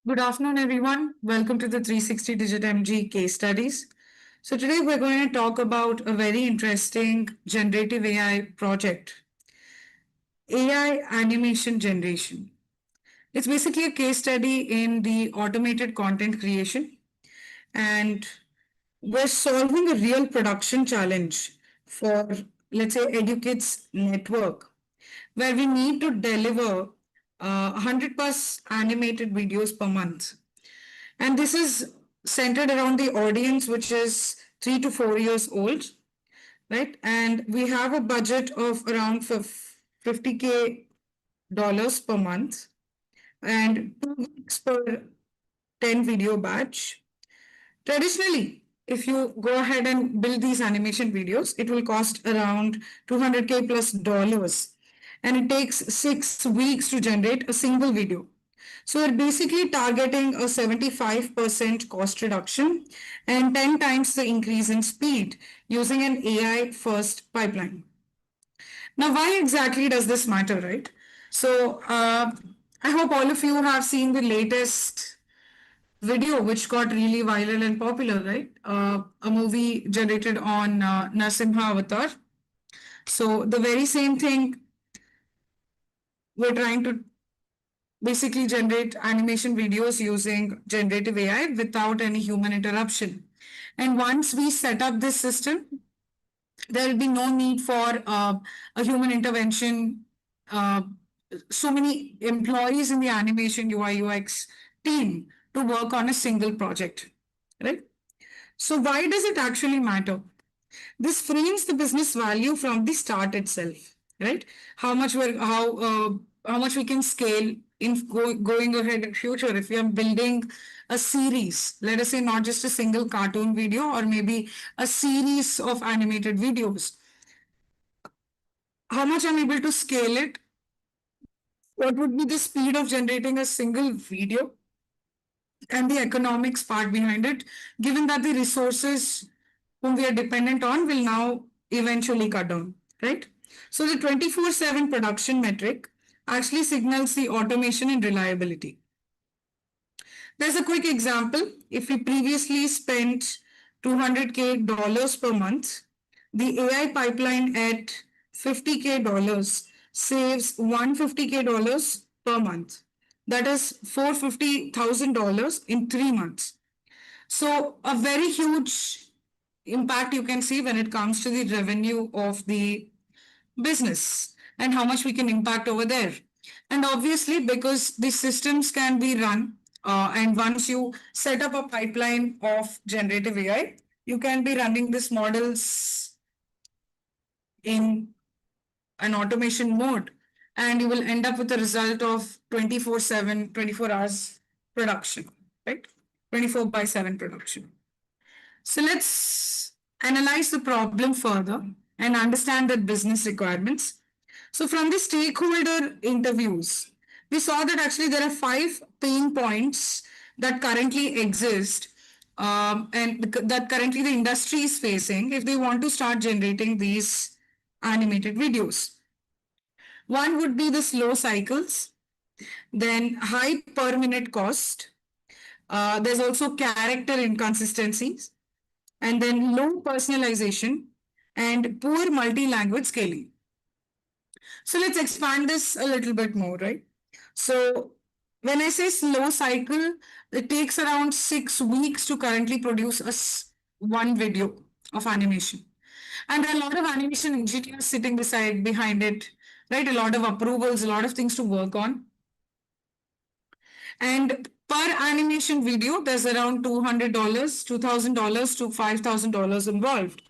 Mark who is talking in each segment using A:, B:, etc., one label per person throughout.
A: Good afternoon, everyone. Welcome to the 360DigiTMG case studies. So today we're going to talk about a very interesting generative AI project, AI animation generation. It's basically a case study in the automated content creation, and we're solving a real production challenge for, let's say, Educate's network, where we need to deliver 100 plus animated videos per month. And this is centered around the audience, which is 3 to 4 years old, right? And we have a budget of around 50K dollars per month and 2 weeks per 10 video batch. Traditionally, if you go ahead and build these animation videos, it will cost around 200K plus dollars. And it takes 6 weeks to generate a single video. So we're basically targeting a 75% cost reduction and 10 times the increase in speed using an AI first pipeline. Now, why exactly does this matter, right? So, I hope all of you have seen the latest video which got really viral and popular, right? A movie generated on Narsimha Avatar. So, the very same thing we're trying to basically generate animation videos using generative AI without any human interruption. And once we set up this system, there will be no need for a human intervention. Uh, so many employees in the animation UI UX team to work on a single project, right? So why does it actually matter? This frames the business value from the start itself, right? How much we can scale in going ahead in future if we are building a series, let us say not just a single cartoon video or maybe a series of animated videos. How much I'm able to scale it? What would be the speed of generating a single video? And the economics part behind it, given that the resources whom we are dependent on will now eventually cut down, right? So the 24/7 production metric actually signals the automation and reliability. There's a quick example. If we previously spent 200K dollars per month, the AI pipeline at 50K dollars saves 150K dollars per month. That is $450,000 in 3 months. So a very huge impact you can see when it comes to the revenue of the business and how much we can impact over there. And obviously, because the systems can be run, and once you set up a pipeline of generative AI, you can be running these models in an automation mode, and you will end up with a result of 24/7, 24 hours production, right? 24 by 7 production. So let's analyze the problem further and understand the business requirements. So from the stakeholder interviews, we saw that actually there are 5 pain points that currently exist, and that currently the industry is facing if they want to start generating these animated videos. One would be the slow cycles, then high per minute cost. There's also character inconsistencies, and then low personalization and poor multi-language scaling. So let's expand this a little bit more, right? So when I say slow cycle, it takes around 6 weeks to currently produce one video of animation. And there are a lot of animation engineers sitting beside behind it, right? A lot of approvals, a lot of things to work on. And per animation video, there's around $200, $2,000 to $5,000 involved.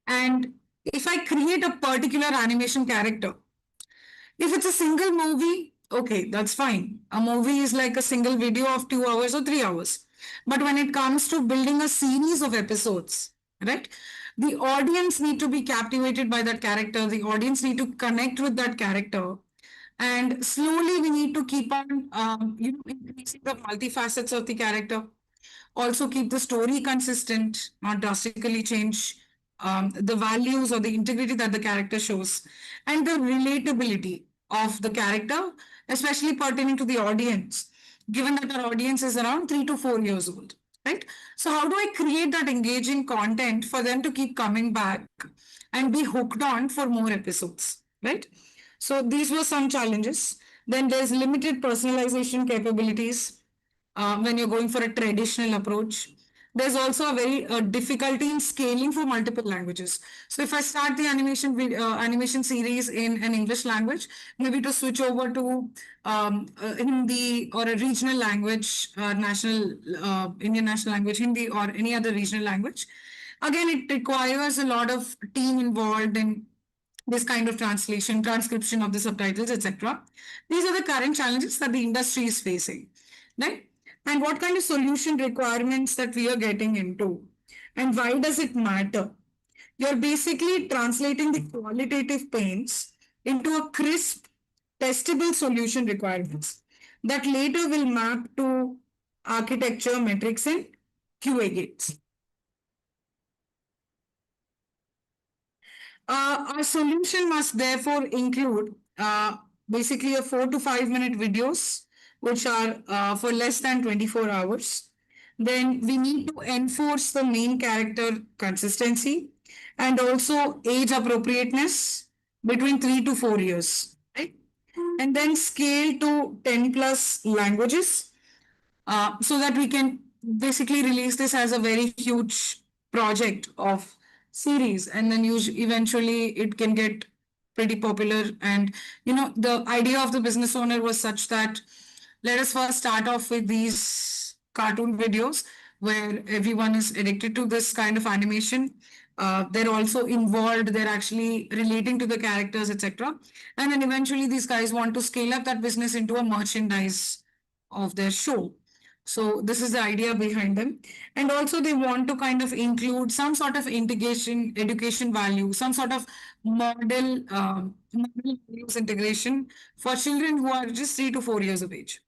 A: And if I create a particular animation character, if it's a single movie, okay, that's fine. A movie is like a single video of 2 hours or 3 hours. But when it comes to building a series of episodes, right? The audience need to be captivated by that character. The audience need to connect with that character. And slowly we need to keep on, increasing the multifacets of the character. Also keep the story consistent, not drastically change the values or the integrity that the character shows, and the relatability of the character, especially pertaining to the audience. given that our audience is around 3 to 4 years old, right? So, how do I create that engaging content for them to keep coming back and be hooked on for more episodes, right? So, these were some challenges. Then there's limited personalization capabilities when you're going for a traditional approach. There's also a very difficulty in scaling for multiple languages. So if I start the animation series in an English language, maybe to switch over to Hindi or a regional language, national Indian national language, Hindi or any other regional language, again it requires a lot of team involved in this kind of translation, transcription of the subtitles, etc. These are the current challenges that the industry is facing, right? And what kind of solution requirements that we are getting into, and why does it matter? You're basically translating the qualitative pains into a crisp, testable solution requirements that later will map to architecture metrics and QA gates. Our solution must therefore include basically a 4 to 5 minute videos, which are for less than 24 hours. Then we need to enforce the main character consistency and also age appropriateness between 3 to 4 years, right? And then scale to 10 plus languages so that we can basically release this as a very huge project of series, and then eventually it can get pretty popular. And the idea of the business owner was such that let us first start off with these cartoon videos where everyone is addicted to this kind of animation. They're also involved, they're actually relating to the characters, etc. And then eventually these guys want to scale up that business into a merchandise of their show. So this is the idea behind them. And also they want to kind of include some sort of integration, education value, some sort of model values integration for children who are just 3 to 4 years of age.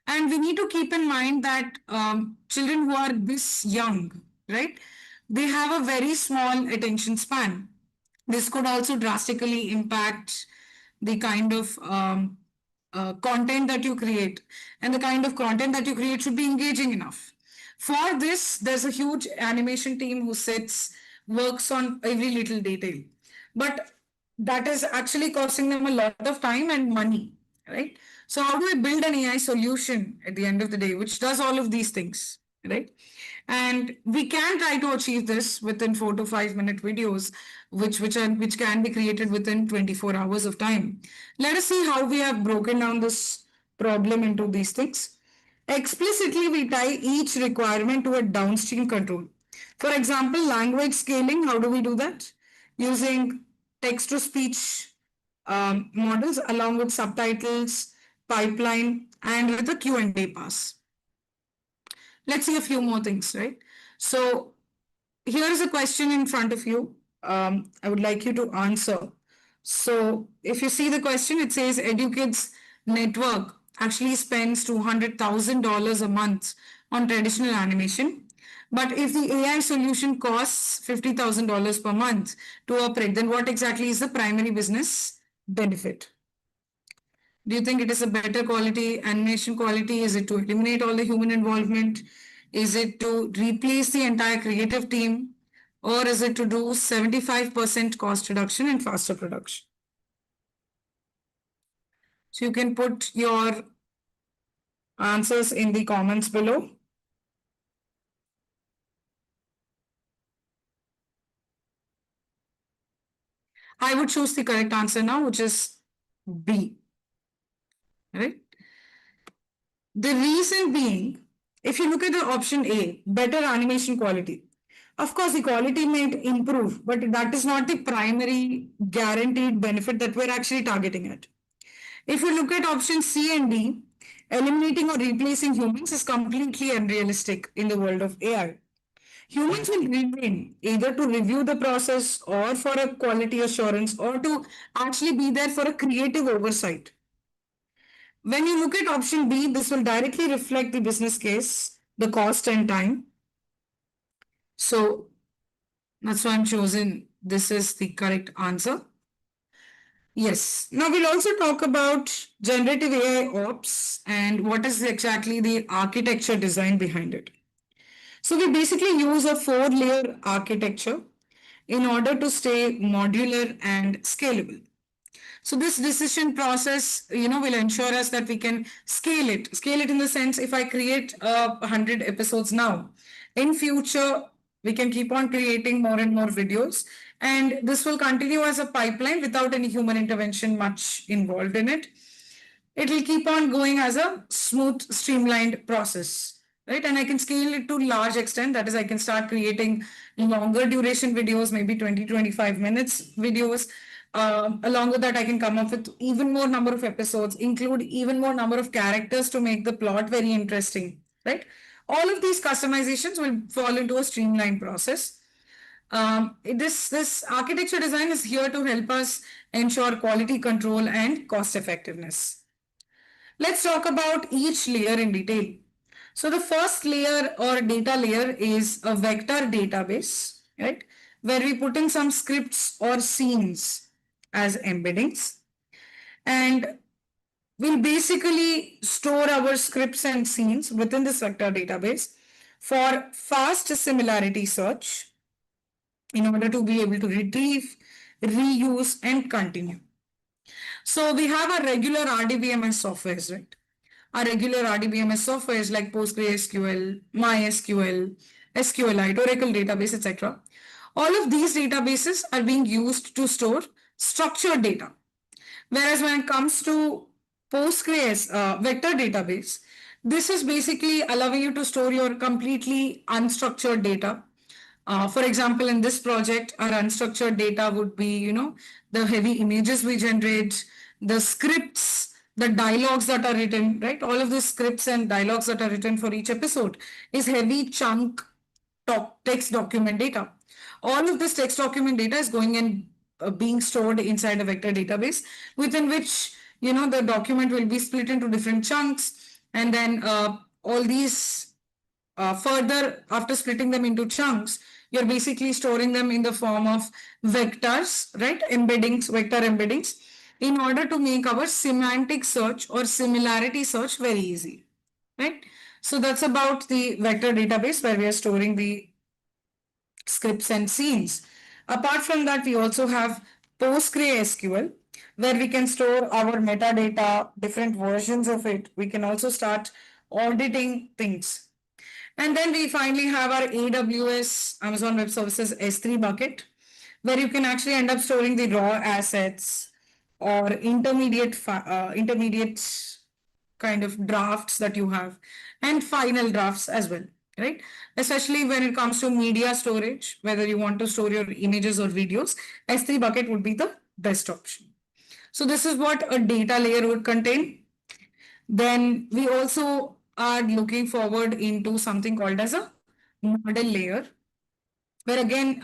A: And we need to keep in mind that children who are this young, right, they have a very small attention span. This could also drastically impact the kind of content that you create. And the kind of content that you create should be engaging enough. For this, there's a huge animation team who sits, works on every little detail. But that is actually costing them a lot of time and money, right? So, how do I build an AI solution at the end of the day, which does all of these things, right? And we can try to achieve this within 4 to 5 minute videos, which can be created within 24 hours of time. Let us see how we have broken down this problem into these things. Explicitly, we tie each requirement to a downstream control. For example, language scaling, how do we do that? Using text to speech models along with subtitles, pipeline, and with a Q&A pass. Let's see a few more things, right? So here is a question in front of you. I would like you to answer. So if you see the question, it says EduKids network actually spends $200,000 a month on traditional animation. But if the AI solution costs $50,000 per month to operate, then what exactly is the primary business benefit? Do you think it is a better quality animation quality? Is it to eliminate all the human involvement? Is it to replace the entire creative team? Or is it to do 75% cost reduction and faster production? So you can put your answers in the comments below. I would choose the correct answer now, which is B. Right? The reason being, if you look at the option A, better animation quality, of course, the quality may improve, but that is not the primary guaranteed benefit that we're actually targeting at. If you look at option C and D, eliminating or replacing humans is completely unrealistic in the world of AI. Humans will remain either to review the process or for a quality assurance or to actually be there for a creative oversight. When you look at option B, this will directly reflect the business case, the cost and time. So that's why I'm chosen. This is the correct answer. Yes. Now we'll also talk about generative AI ops and what is exactly the architecture design behind it. So we basically use a four-layer architecture in order to stay modular and scalable. So this decision process, will ensure us that we can scale it. Scale it in the sense, if I create 100 episodes now, in future we can keep on creating more and more videos, and this will continue as a pipeline without any human intervention much involved in it. It will keep on going as a smooth, streamlined process, right? And I can scale it to large extent. That is, I can start creating longer duration videos, maybe 20, 25 minutes videos. Along with that, I can come up with even more number of episodes, include even more number of characters to make the plot very interesting, right? All of these customizations will fall into a streamlined process. This architecture design is here to help us ensure quality control and cost effectiveness. Let's talk about each layer in detail. So the first layer or data layer is a vector database, right? Where we put in some scripts or scenes as embeddings. And we'll basically store our scripts and scenes within this vector database for fast similarity search in order to be able to retrieve, reuse, and continue. So we have our regular RDBMS softwares, right? Our regular RDBMS softwares like PostgreSQL, MySQL, SQLite, Oracle database, etc. All of these databases are being used to store structured data. Whereas when it comes to Postgres vector database, this is basically allowing you to store your completely unstructured data. For example, in this project, our unstructured data would be, the heavy images we generate, the scripts, the dialogues that are written, right? All of the scripts and dialogues that are written for each episode is heavy chunk text document data. All of this text document data is going and being stored inside a vector database within which, the document will be split into different chunks, and then all these further, after splitting them into chunks, you're basically storing them in the form of vectors, right? Embeddings, vector embeddings, in order to make our semantic search or similarity search very easy, right? So that's about the vector database where we are storing the scripts and scenes. Apart from that, we also have PostgreSQL, where we can store our metadata, different versions of it. We can also start auditing things. And then we finally have our AWS, Amazon Web Services S3 bucket, where you can actually end up storing the raw assets or intermediate kind of drafts that you have, and final drafts as well, right? Especially when it comes to media storage, whether you want to store your images or videos, S3 bucket would be the best option. So this is what a data layer would contain. Then we also are looking forward into something called as a model layer, where again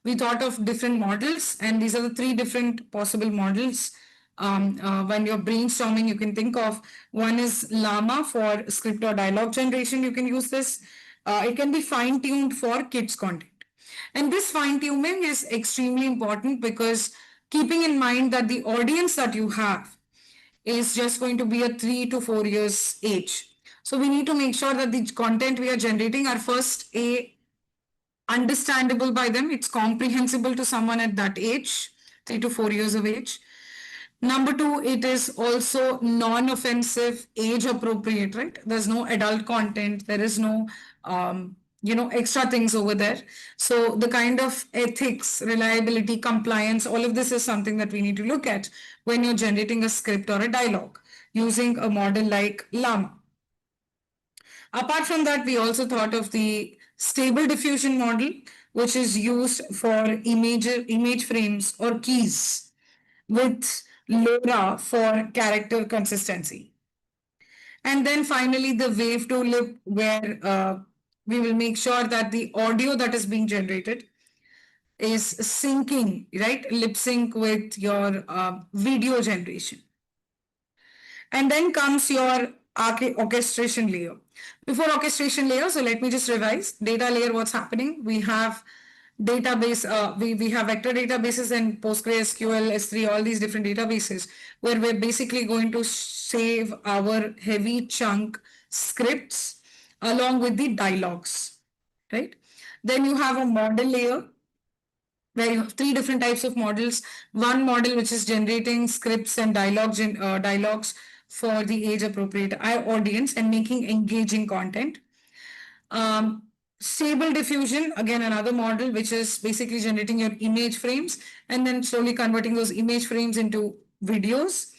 A: we thought of different models, and these are the three different possible models. When you're brainstorming, you can think of one is Llama for script or dialogue generation. You can use this. It can be fine-tuned for kids content. And this fine-tuning is extremely important because keeping in mind that the audience that you have is just going to be a 3 to 4 years age. So we need to make sure that the content we are generating are first understandable by them. It's comprehensible to someone at that age, 3 to 4 years of age. Number two, it is also non-offensive, age appropriate, right? There's no adult content. There is no, extra things over there. So the kind of ethics, reliability, compliance, all of this is something that we need to look at when you're generating a script or a dialogue using a model like Llama. Apart from that, we also thought of the stable diffusion model, which is used for image frames or keys, with LoRa for character consistency. And then finally, the wave to lip, where we will make sure that the audio that is being generated is syncing, right? Lip sync with your video generation. And then comes your orchestration layer. Before orchestration layer, so let me just revise. Data layer, what's happening? We have database. We have vector databases and PostgreSQL, S3, all these different databases where we're basically going to save our heavy chunk scripts along with the dialogues, right? Then you have a model layer where you have three different types of models. One model which is generating scripts and dialogues for the age appropriate audience and making engaging content. Um, Stable diffusion, again, another model which is basically generating your image frames and then slowly converting those image frames into videos.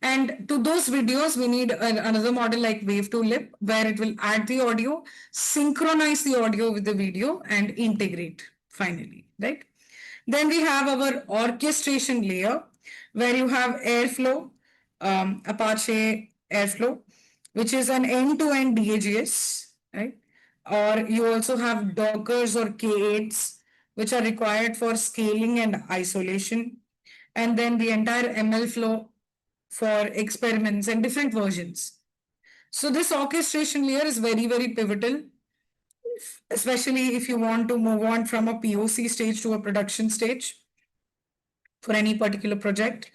A: And to those videos, we need another model like Wave to Lip, where it will add the audio, synchronize the audio with the video, and integrate finally, right? Then we have our orchestration layer, where you have Airflow, Apache Airflow, which is an end-to-end DAGS, right? Or you also have Dockers or K8s, which are required for scaling and isolation. And then the entire ML flow for experiments and different versions. So this orchestration layer is very, very pivotal, especially if you want to move on from a POC stage to a production stage for any particular project.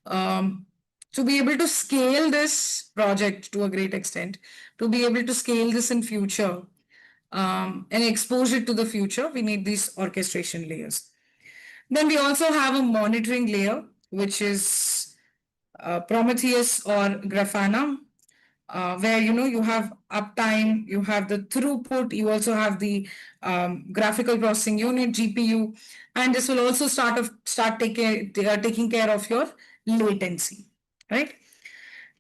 A: To be able to scale this project to a great extent, to be able to scale this in future and expose it to the future, we need these orchestration layers. Then we also have a monitoring layer, which is Prometheus or Grafana, where you have uptime, you have the throughput, you also have the graphical processing unit (GPU), and this will also start taking care of your latency, right?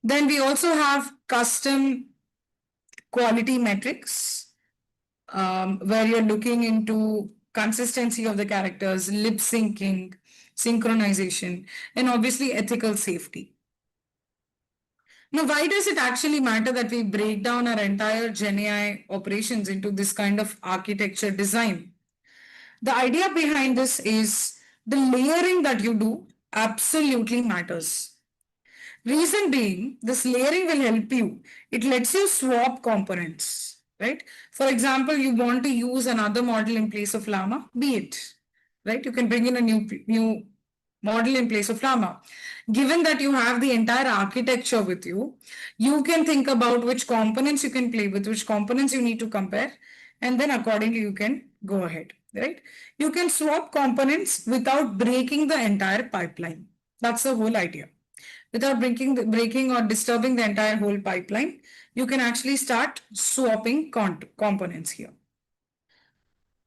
A: Then we also have custom quality metrics, where you're looking into consistency of the characters, lip syncing, synchronization, and obviously ethical safety. Now, why does it actually matter that we break down our entire GenAI operations into this kind of architecture design? The idea behind this is the layering that you do absolutely matters. Reason being, this layering will help you. It lets you swap components, right? For example, you want to use another model in place of Llama, be it, right? You can bring in a new model in place of Llama. Given that you have the entire architecture with you, you can think about which components you can play with, which components you need to compare, and then accordingly you can go ahead, right? You can swap components without breaking the entire pipeline. That's the whole idea. Without breaking or disturbing the entire whole pipeline, you can actually start swapping components here.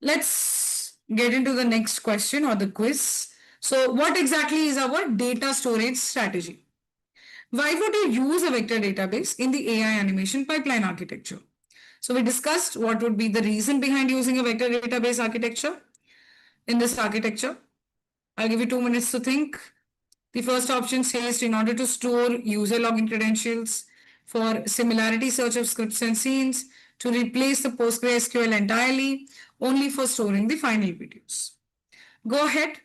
A: Let's get into the next question or the quiz. So, what exactly is our data storage strategy? Why would you use a vector database in the AI animation pipeline architecture? So, we discussed what would be the reason behind using a vector database architecture in this architecture. I'll give you 2 minutes to think. The first option says in order to store user login credentials, for similarity search of scripts and scenes, to replace the PostgreSQL entirely, only for storing the final videos. Go ahead,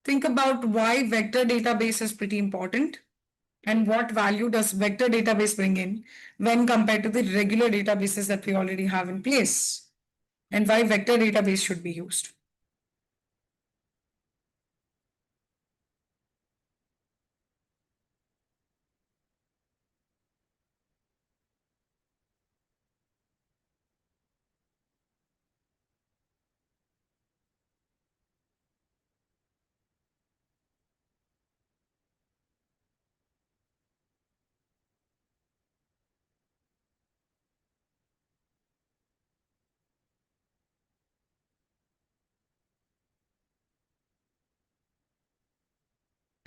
A: think about why vector database is pretty important and what value does vector database bring in when compared to the regular databases that we already have in place, and why vector database should be used.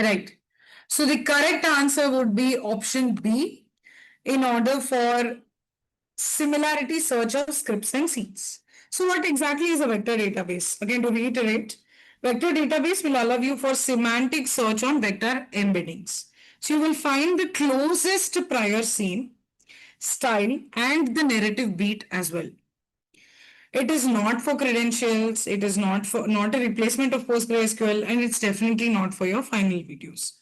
A: Right. So the correct answer would be option B, in order for similarity search of scripts and scenes. So what exactly is a vector database? Again, to reiterate, vector database will allow you for semantic search on vector embeddings. So you will find the closest prior scene, style, and the narrative beat as well. It is not for credentials, it is not a replacement of PostgreSQL, and it's definitely not for your final videos.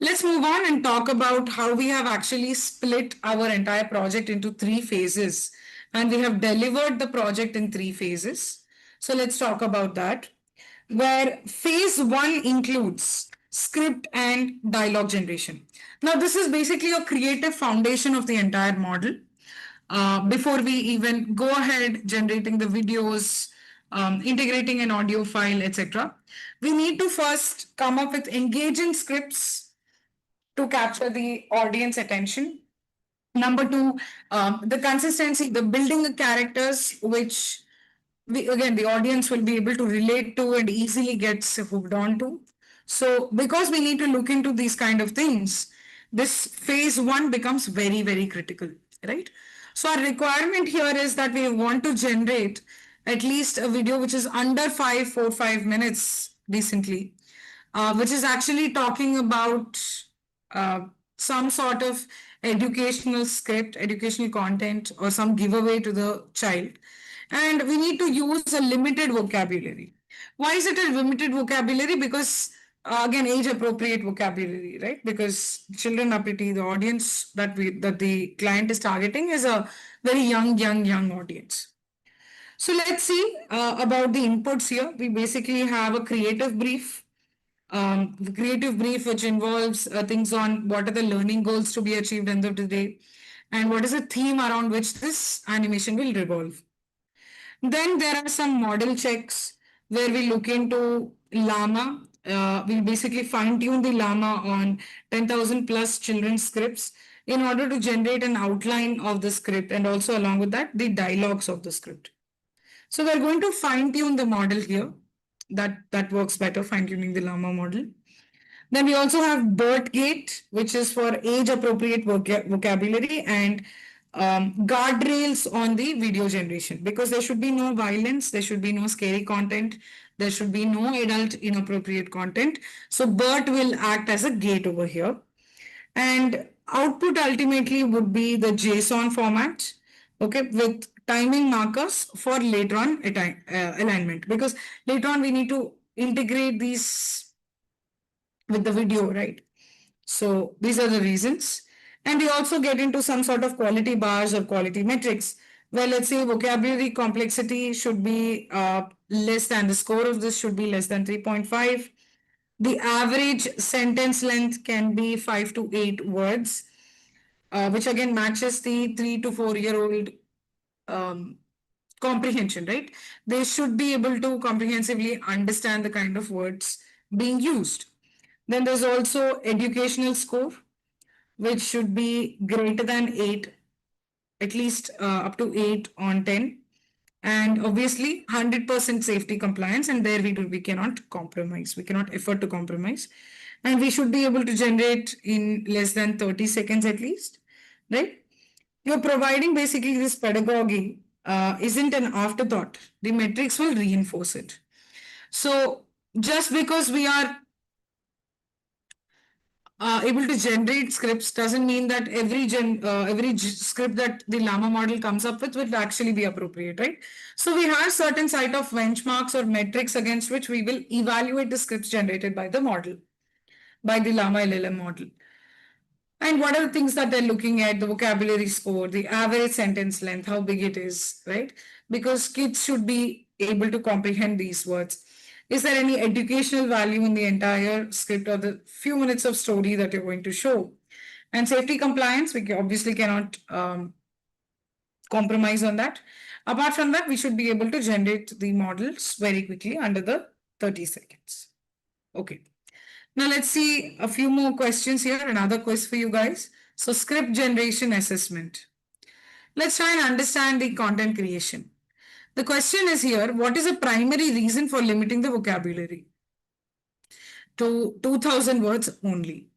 A: Let's move on and talk about how we have actually split our entire project into 3 phases, and we have delivered the project in 3 phases. So let's talk about that. Where phase one includes script and dialogue generation. Now, this is basically a creative foundation of the entire model. Before we even go ahead generating the videos, integrating an audio file, etc., we need to first come up with engaging scripts to capture the audience attention. Number two, the consistency, the building the characters which again the audience will be able to relate to and easily gets hooked on to. So because we need to look into these kind of things, this phase one becomes very, very critical, right? So our requirement here is that we want to generate at least a video which is under 5 4 5 minutes decently, which is actually talking about uh, some sort of educational script, educational content, or some giveaway to the child. And we need to use a limited vocabulary. Why is it a limited vocabulary? Because again, age appropriate vocabulary, right? Because children are pretty, the audience that the client is targeting is a very young audience. So let's see about the inputs here. We basically have a creative brief. The creative brief, which involves things on what are the learning goals to be achieved end of the day, and what is the theme around which this animation will revolve. Then there are some model checks where we look into Llama. We basically fine tune the Llama on 10,000 plus children's scripts in order to generate an outline of the script and also along with that the dialogues of the script. So we're going to fine tune the model here. That works better, fine tuning the Llama model. Then we also have birth gate, which is for age appropriate vocabulary and guardrails on the video generation because there should be no violence, there should be no scary content, there should be no adult inappropriate content. So BERT will act as a gate over here. And output ultimately would be the JSON format, okay, with timing markers for later on alignment because later on we need to integrate these with the video, right? So these are the reasons. And we also get into some sort of quality bars or quality metrics where let's say vocabulary complexity should be less than the score of this should be less than 3.5. The average sentence length can be 5 to 8 words, which again matches the 3 to 4 year old um, comprehension, right? They should be able to comprehensively understand the kind of words being used. Then there's also educational score, which should be greater than 8, at least up to 8 on 10. And obviously 100% safety compliance. And there we cannot compromise. We cannot afford to compromise. And we should be able to generate in less than 30 seconds at least, right? You're providing basically this pedagogy isn't an afterthought. The metrics will reinforce it. So just because we are able to generate scripts doesn't mean that every script that the Llama model comes up with will actually be appropriate, right? So we have certain set of benchmarks or metrics against which we will evaluate the scripts generated by the model, by the Llama LLM model. And what are the things that they're looking at? The vocabulary score, the average sentence length, how big it is, right? Because kids should be able to comprehend these words. Is there any educational value in the entire script or the few minutes of story that you're going to show? And safety compliance, we obviously cannot compromise on that. Apart from that, we should be able to generate the models very quickly under the 30 seconds. Okay. Now let's see a few more questions here. Another quiz for you guys. So script generation assessment. Let's try and understand the content creation. The question is here, what is the primary reason for limiting the vocabulary to 2000 words only?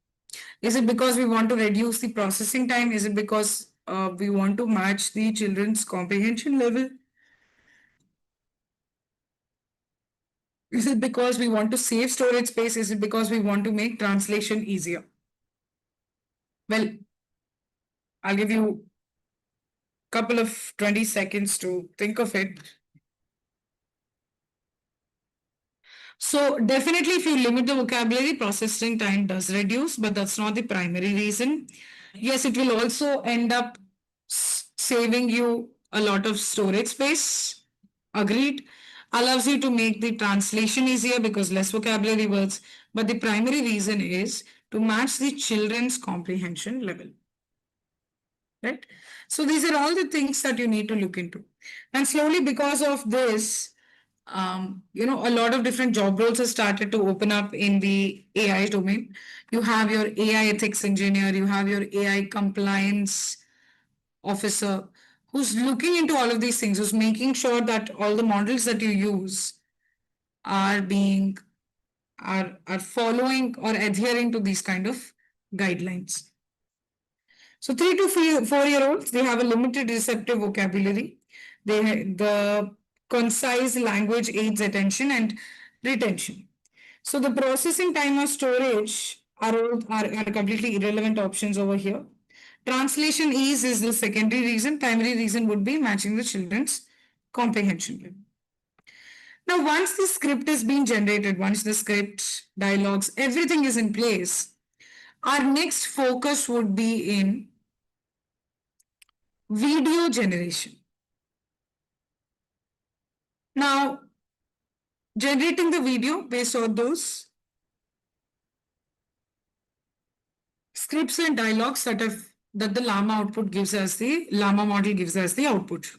A: Is it because we want to reduce the processing time? Is it because we want to match the children's comprehension level? Is it because we want to save storage space? Is it because we want to make translation easier? Well, I'll give you a couple of 20 seconds to think of it. So definitely if you limit the vocabulary, processing time does reduce, but that's not the primary reason. Yes, it will also end up saving you a lot of storage space. Agreed. allows you to make the translation easier because less vocabulary words, but the primary reason is to match the children's comprehension level, right? So these are all the things that you need to look into. And slowly, because of this, a lot of different job roles have started to open up in the AI domain. You have your AI ethics engineer, you have your AI compliance officer who's looking into all of these things, who's making sure that all the models that you use are being are following or adhering to these kind of guidelines. So 3 to 4 year olds, they have a limited receptive vocabulary. The concise language aids attention and retention. So the processing time or storage are completely irrelevant options over here. Translation ease is the secondary reason. Primary reason would be matching the children's comprehension level. Now, once the script is being generated, once the script, dialogues, everything is in place, our next focus would be in video generation. Now, generating the video based on those scripts and dialogues that the llama output gives us, the llama model gives us the output.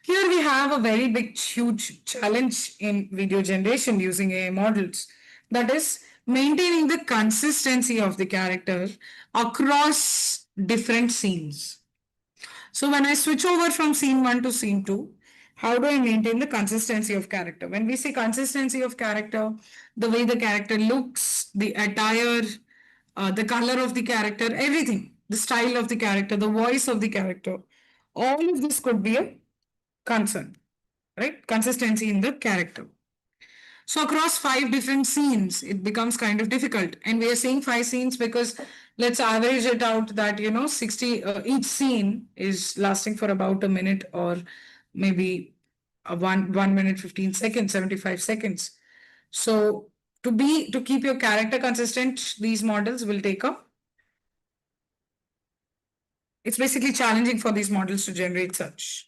A: Here we have a very big, huge challenge in video generation using AI models. That is maintaining the consistency of the character across different scenes. So when I switch over from scene 1 to scene 2, how do I maintain the consistency of character? When we say consistency of character, the way the character looks, the attire, the color of the character, everything, the style of the character, the voice of the character, all of this could be a concern, right? Consistency in the character. So across 5 different scenes, it becomes kind of difficult. And we are saying 5 scenes because let's average it out that, 60, each scene is lasting for about a minute or maybe 1 minute, 15 seconds, 75 seconds. So to keep your character consistent, these models will take a, it's basically challenging for these models to generate such,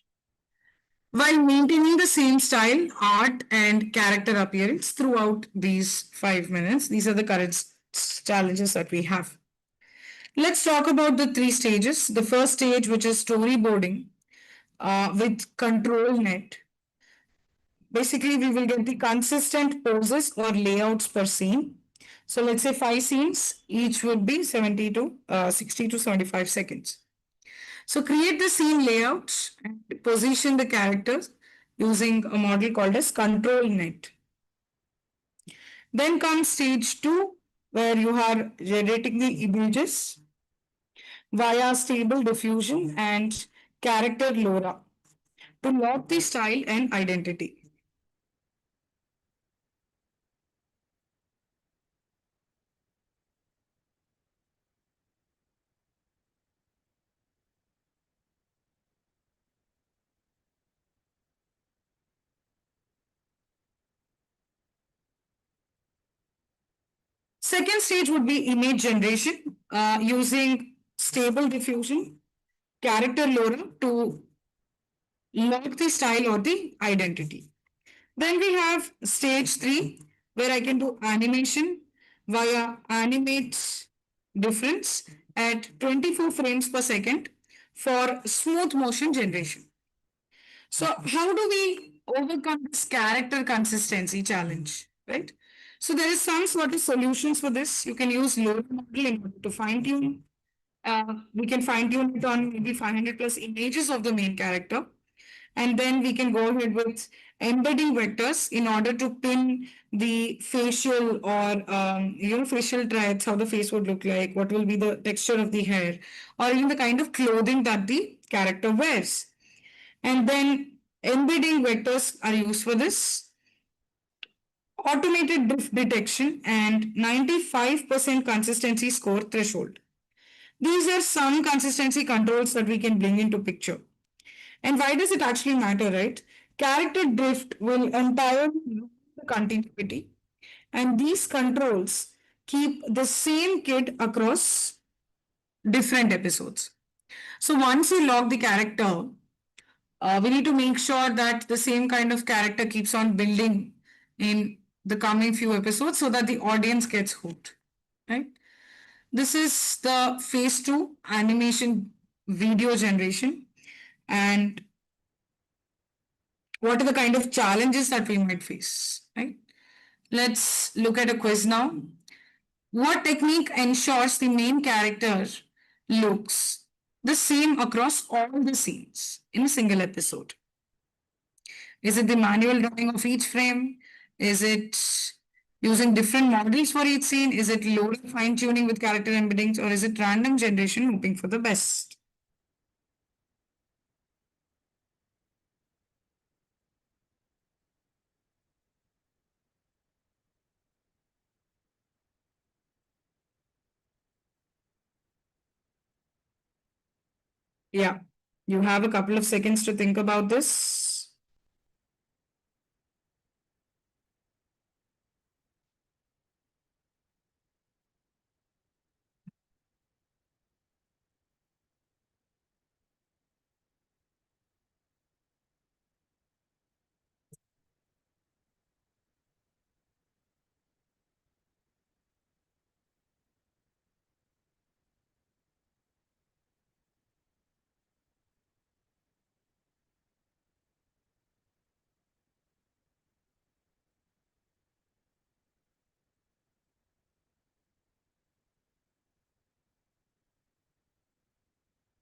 A: while maintaining the same style, art, and character appearance throughout these 5 minutes. These are the current challenges that we have. Let's talk about the 3 stages. The first stage, which is storyboarding with control net. Basically, we will get the consistent poses or layouts per scene. So let's say 5 scenes, each would be 60 to 75 seconds. So create the scene layouts and position the characters using a model called as control net. Then comes stage 2, where you are generating the images via stable diffusion and character LoRa to lock the style and identity. Second stage would be image generation using stable diffusion, character LoRa to lock the style or the identity. Then we have stage 3, where I can do animation via animate difference at 24 frames per second for smooth motion generation. So how do we overcome this character consistency challenge, right? So there is some sort of solutions for this. You can use load model in order to fine tune. We can fine tune it on maybe 500 plus images of the main character. And then we can go ahead with embedding vectors in order to pin the facial or facial traits, how the face would look like, what will be the texture of the hair, or even the kind of clothing that the character wears. And then embedding vectors are used for this. Automated drift detection and 95% consistency score threshold. These are some consistency controls that we can bring into picture. And why does it actually matter, right? Character drift will entirely ruin the continuity, and these controls keep the same kid across different episodes. So once you lock the character, We need to make sure that the same kind of character keeps on building in the coming few episodes so that the audience gets hooked, right? This is the phase two animation video generation. And what are the kind of challenges that we might face, right? Let's look at a quiz now. What technique ensures the main character looks the same across all the scenes in a single episode? Is it the manual drawing of each frame? Is it using different models for each scene? Is it low fine tuning with character embeddings, or is it random generation hoping for the best? Yeah, you have a couple of seconds to think about this.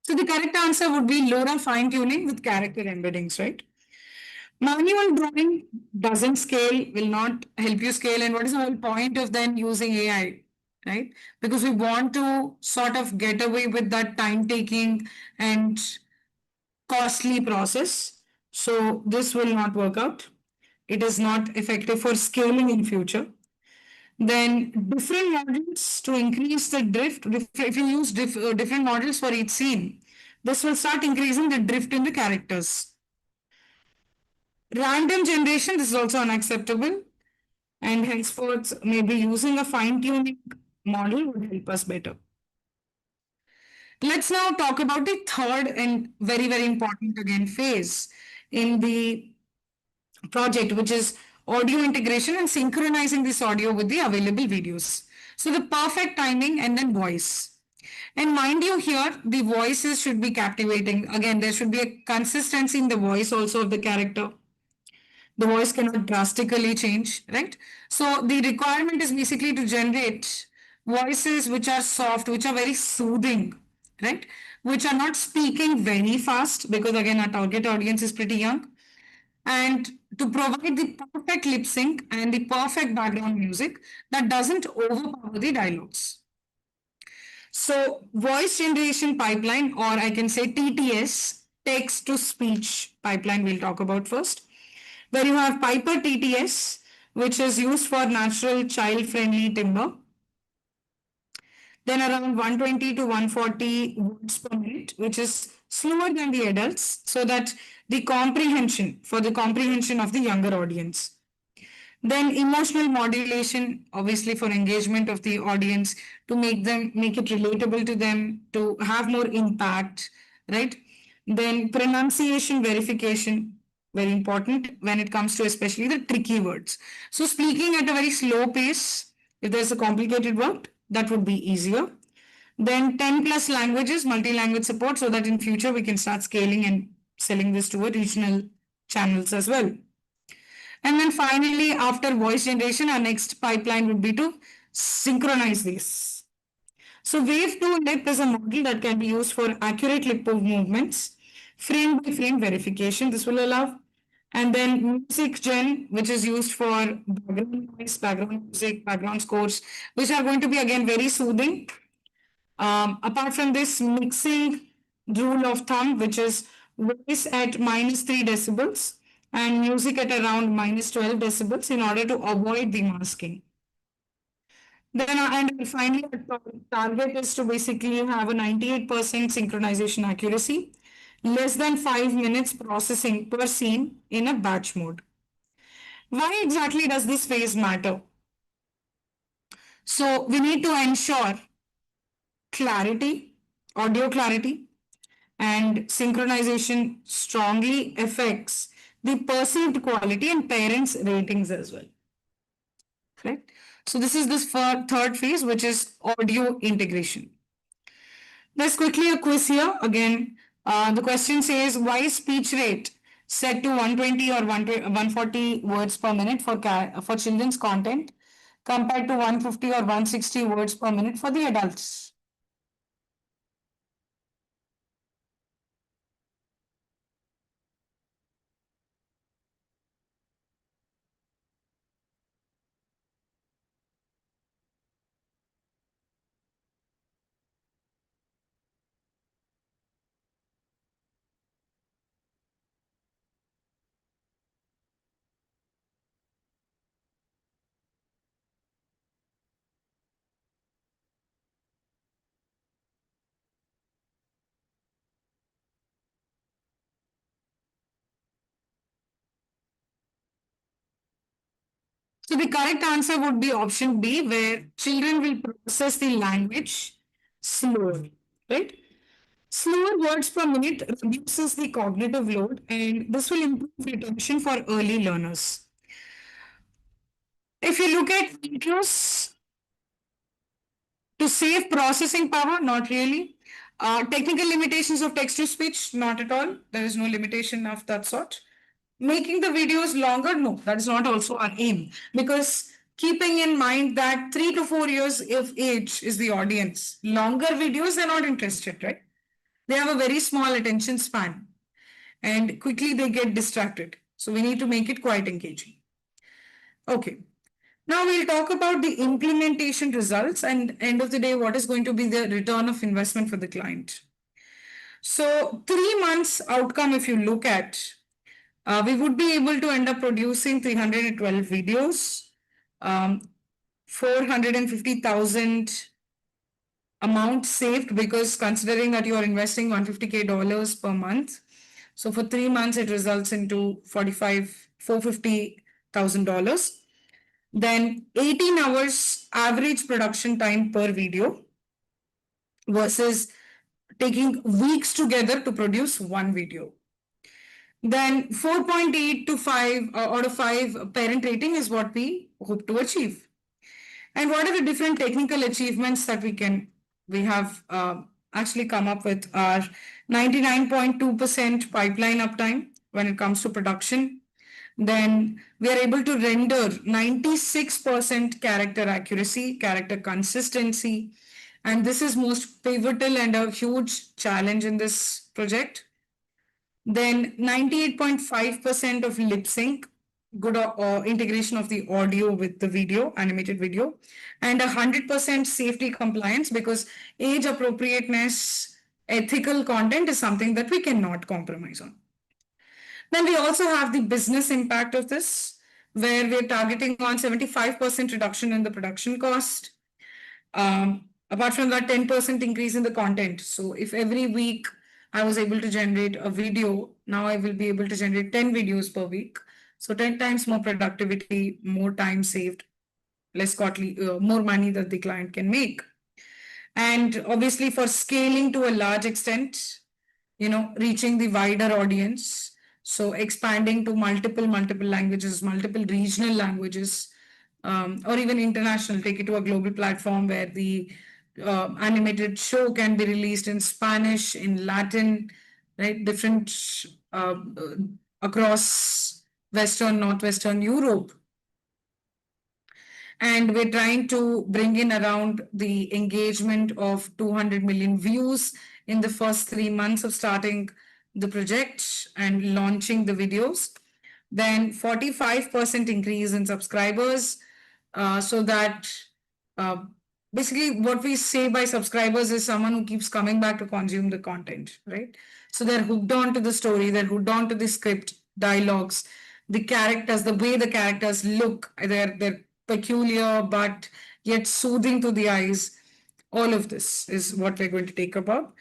A: So the correct answer would be lower fine tuning with character embeddings, right? Manual drawing doesn't scale, will not help you scale. And what is the whole point of then using AI, right? Because we want to sort of get away with that time taking and costly process. So this will not work out. It is not effective for scaling in future. Then different models to increase the drift. If you use different models for each scene, this will start increasing the drift in the characters. Random generation, this is also unacceptable, and henceforth, maybe using a fine tuning model would help us better. Let's now talk about the third and very, very important again phase in the project, which is audio integration and synchronizing this audio with the available videos. So, the perfect timing and then voice. And mind you, here the voices should be captivating. Again, there should be a consistency in the voice also of the character. The voice cannot drastically change, right? So the requirement is basically to generate voices which are soft, which are very soothing, right? Which are not speaking very fast because again our target audience is pretty young. And to provide the perfect lip sync and the perfect background music that doesn't overpower the dialogues. So voice generation pipeline, or I can say TTS, text to speech pipeline, we'll talk about first, where you have Piper TTS, which is used for natural child-friendly timber. Then around 120 to 140 words per minute, which is slower than the adults, so that the comprehension of the younger audience. Then emotional modulation, obviously for engagement of the audience, to make it relatable to them, to have more impact, right? Then pronunciation verification, very important when it comes to especially the tricky words. So speaking at a very slow pace, if there's a complicated word, that would be easier. Then 10 plus languages, multi-language support, so that in future we can start scaling and selling this to a regional channels as well. And then finally, after voice generation, our next pipeline would be to synchronize these. So Wave 2 lip is a model that can be used for accurate lip movements, frame by frame verification. This will allow. And then music gen, which is used for background noise, background music, background scores, which are going to be again very soothing. Apart from this, mixing rule of thumb, which is voice at -3 decibels and music at around -12 decibels in order to avoid the masking. Then, and finally, our target is to basically have a 98% synchronization accuracy, less than 5 minutes processing per scene in a batch mode. Why exactly does this phase matter? So we need to ensure clarity, audio clarity, and synchronization strongly affects the perceived quality and parents' ratings as well. Right? So this is this third phase, which is audio integration. There's quickly a quiz here. Again, the question says, why is speech rate set to 120 or 140 words per minute for children's content compared to 150 or 160 words per minute for the adults? So the correct answer would be option B, where children will process the language slower, right? Slower words per minute reduces the cognitive load, and this will improve retention for early learners. If you look at videos to save processing power, not really. Technical limitations of text to speech, not at all. There is no limitation of that sort. Making the videos longer, no, that is not also our aim, because keeping in mind that 3 to 4 years of age is the audience, longer videos, they're not interested, right? They have a very small attention span and quickly they get distracted. So we need to make it quite engaging. Okay. Now we'll talk about the implementation results and end of the day, what is going to be the return of investment for the client. So 3 months outcome, if you look at, we would be able to end up producing 312 videos, 450,000 amount saved, because considering that you are investing $150K per month. So for 3 months, it results into $450,000. Then 18 hours average production time per video versus taking weeks together to produce one video. Then 4.8 to 5 out of 5 parent rating is what we hope to achieve. And what are the different technical achievements that we have actually come up with? Our 99.2% pipeline uptime when it comes to production. Then we are able to render 96% character accuracy, character consistency. And this is most pivotal and a huge challenge in this project. Then 98.5% of lip sync, good integration of the audio with the video, animated video, and 100% safety compliance, because age appropriateness, ethical content is something that we cannot compromise on. Then we also have the business impact of this, where we're targeting on 75% reduction in the production cost. Apart from that, 10% increase in the content. So if every week I was able to generate a video, now I will be able to generate 10 videos per week. So 10 times more productivity, more time saved, less costly, more money that the client can make. And obviously for scaling to a large extent, reaching the wider audience. So expanding to multiple languages, multiple regional languages, or even international, take it to a global platform where the animated show can be released in Spanish, in Latin, right? Different across Western, Northwestern Europe. And we're trying to bring in around the engagement of 200 million views in the first 3 months of starting the project and launching the videos. Then 45% increase in subscribers, so that basically what we say by subscribers is someone who keeps coming back to consume the content, right? So they're hooked on to the story, they're hooked on to the script, dialogues, the characters, the way the characters look, they're peculiar but yet soothing to the eyes. All of this is what we're going to take about.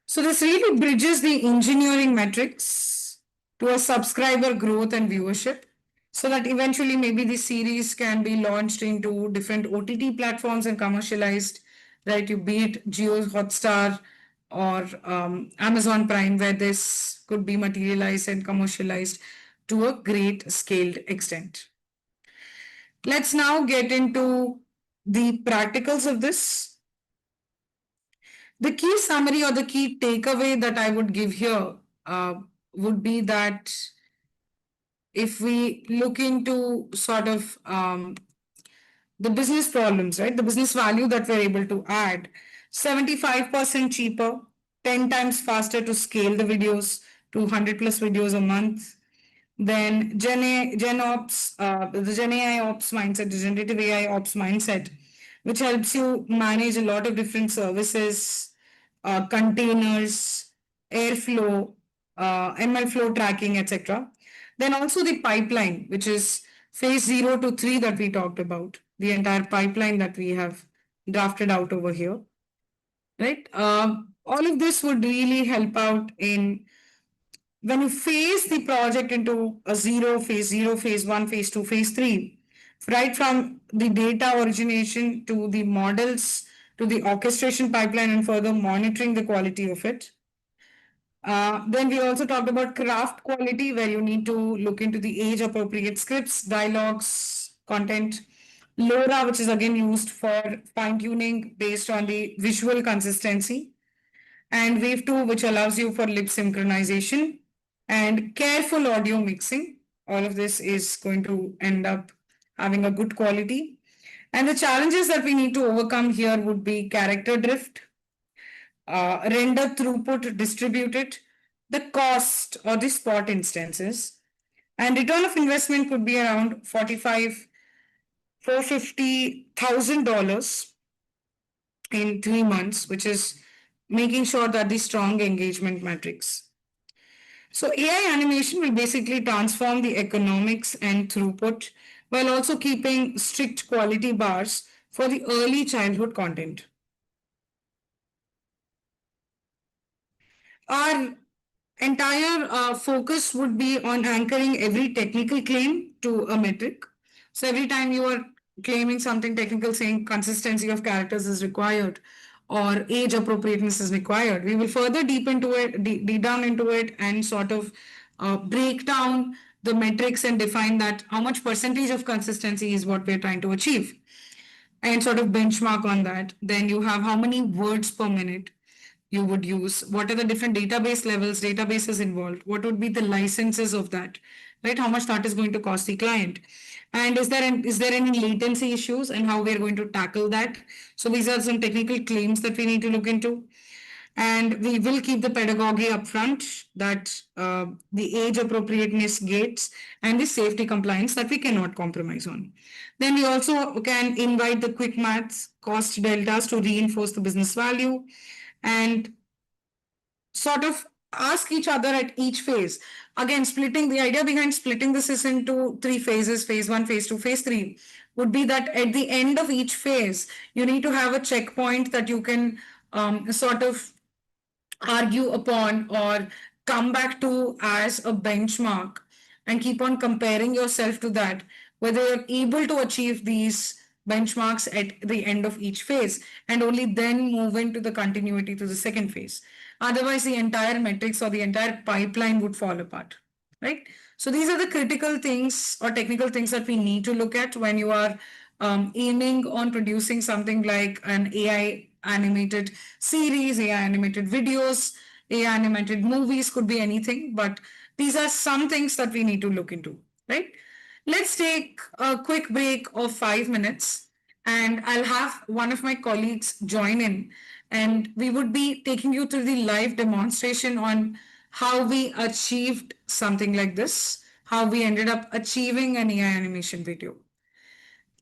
A: So this really bridges the engineering metrics to a subscriber growth and viewership, so that eventually maybe the series can be launched into different OTT platforms and commercialized, right? You beat Jio Hotstar, or Amazon Prime, where this could be materialized and commercialized to a great scaled extent. Let's now get into the practicals of this. The key summary or the key takeaway that I would give here would be that if we look into sort of the business problems, right? The business value that we're able to add, 75% cheaper, 10 times faster to scale the videos to 100 plus videos a month. Then Gen Ops, the Gen AI Ops mindset, the Generative AI Ops mindset, which helps you manage a lot of different services, containers, airflow, ML flow tracking, etc. Then also the pipeline, which is phase 0 to 3 that we talked about, the entire pipeline that we have drafted out over here, right? All of this would really help out in when you phase the project into a zero, phase one, phase two, phase three, right from the data origination to the models to the orchestration pipeline and further monitoring the quality of it. Then we also talked about craft quality, where you need to look into the age appropriate scripts, dialogues, content. LoRa, which is again used for fine tuning based on the visual consistency, and Wave 2, which allows you for lip synchronization and careful audio mixing. All of this is going to end up having a good quality. And the challenges that we need to overcome here would be character drift, render throughput distributed, the cost or the spot instances, and return of investment could be around $450,000 in 3 months, which is making sure that the strong engagement metrics. So AI animation will basically transform the economics and throughput while also keeping strict quality bars for the early childhood content. Our entire focus would be on anchoring every technical claim to a metric. So every time you are claiming something technical, saying consistency of characters is required or age appropriateness is required, we will further deep into it, deep down into it, and sort of break down the metrics and define that how much percentage of consistency is what we're trying to achieve, and sort of benchmark on that. Then you have how many words per minute you would use, what are the different database levels, databases involved, what would be the licenses of that, right? How much that is going to cost the client, and is there any latency issues and how we are going to tackle that. So these are some technical claims that we need to look into, and we will keep the pedagogy up front, that the age appropriateness gates and the safety compliance that we cannot compromise on. Then we also can invite the quick maths cost deltas to reinforce the business value, and sort of ask each other at each phase. Again, splitting the idea behind splitting this is into 3 phases, phase 1, phase 2, phase 3, would be that at the end of each phase, you need to have a checkpoint that you can sort of argue upon or come back to as a benchmark and keep on comparing yourself to that, whether you're able to achieve these benchmarks at the end of each phase, and only then move into the continuity to the second phase. Otherwise, the entire metrics or the entire pipeline would fall apart, right? So these are the critical things or technical things that we need to look at when you are aiming on producing something like an AI animated series, AI animated videos, AI animated movies, could be anything, but these are some things that we need to look into, right? Let's take a quick break of 5 minutes, and I'll have one of my colleagues join in, and we would be taking you through the live demonstration on how we achieved something like this, how we ended up achieving an AI animation video,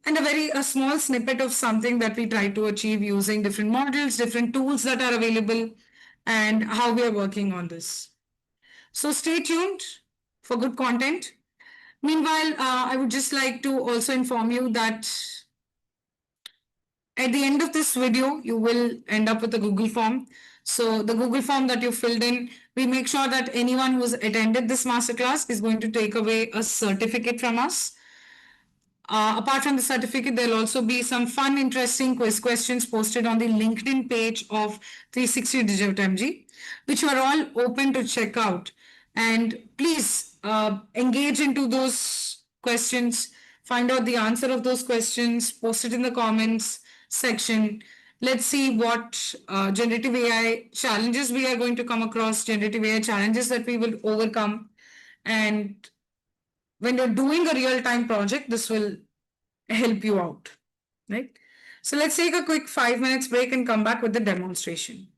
A: and a small snippet of something that we try to achieve using different models, different tools that are available, and how we are working on this. So stay tuned for good content. Meanwhile, I would just like to also inform you that at the end of this video, you will end up with a Google form. So the Google form that you filled in, we make sure that anyone who's attended this masterclass is going to take away a certificate from us. Apart from the certificate, there'll also be some fun, interesting quiz questions posted on the LinkedIn page of 360DigiTMG, which are all open to check out. And please engage into those questions, find out the answer of those questions, post it in the comments section. Let's see what generative AI challenges we are going to come across, generative AI challenges that we will overcome. And when you're doing a real time project, this will help you out, right? So let's take a quick 5 minutes break and come back with the demonstration.